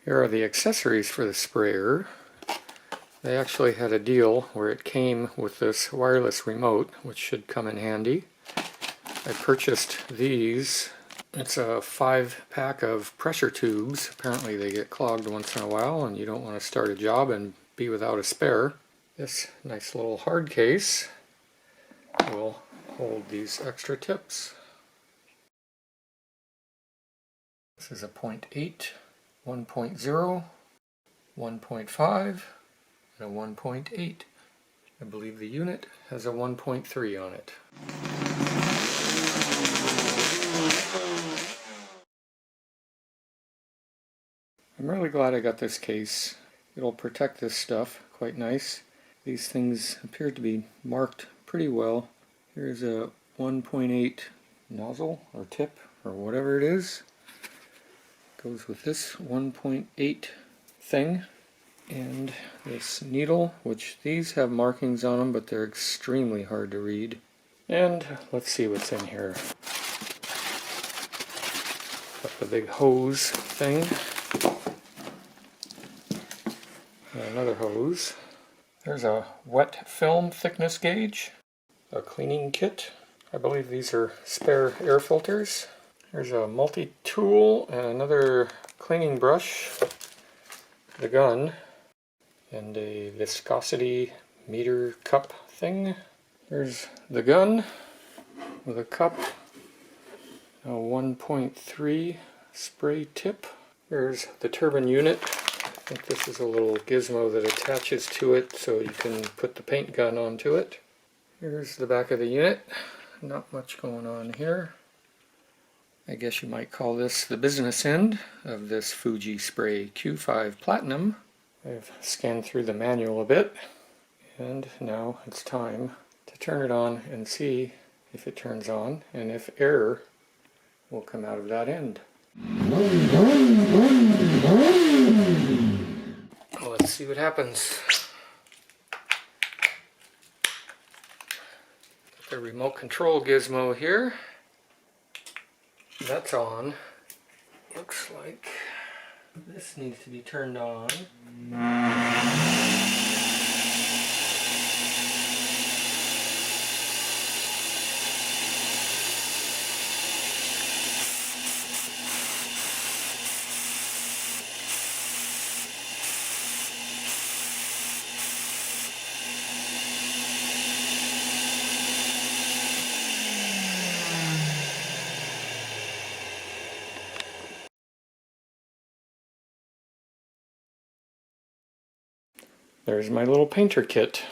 Here are the accessories for the sprayer. They actually had a deal where it came with this wireless remote, which should come in handy. I purchased these. It's a 5-pack of pressure tubes. Apparently they get clogged once in a while and you don't want to start a job and be without a spare. This nice little hard case will hold these extra tips. This is a 0.8, 1.0, 1.5, and a 1.8. I believe the unit has a 1.3 on it. I'm really glad I got this case. It'll protect this stuff quite nice. These things appear to be marked pretty well. Here's a 1.8 nozzle or tip or whatever it is. Goes with this 1.8 thing. And this needle, which these have markings on them, but they're extremely hard to read. And let's see what's in here. Got the big hose thing. And another hose. There's a wet film thickness gauge. A cleaning kit. I believe these are spare air filters. There's a multi-tool and another cleaning brush. The gun. And a viscosity meter cup thing. There's the gun with a cup, a 1.3 spray tip. There's the turbine unit. I think this is a little gizmo that attaches to it so you can put the paint gun onto it. Here's the back of the unit. Not much going on here. I guess you might call this the business end of this Fuji Spray Q5 Platinum. I've scanned through the manual a bit, and now it's time to turn it on and see if it turns on and if air will come out of that end. Well, let's see what happens. Got the remote control gizmo here. That's on. Looks like this needs to be turned on. There's my little painter kit.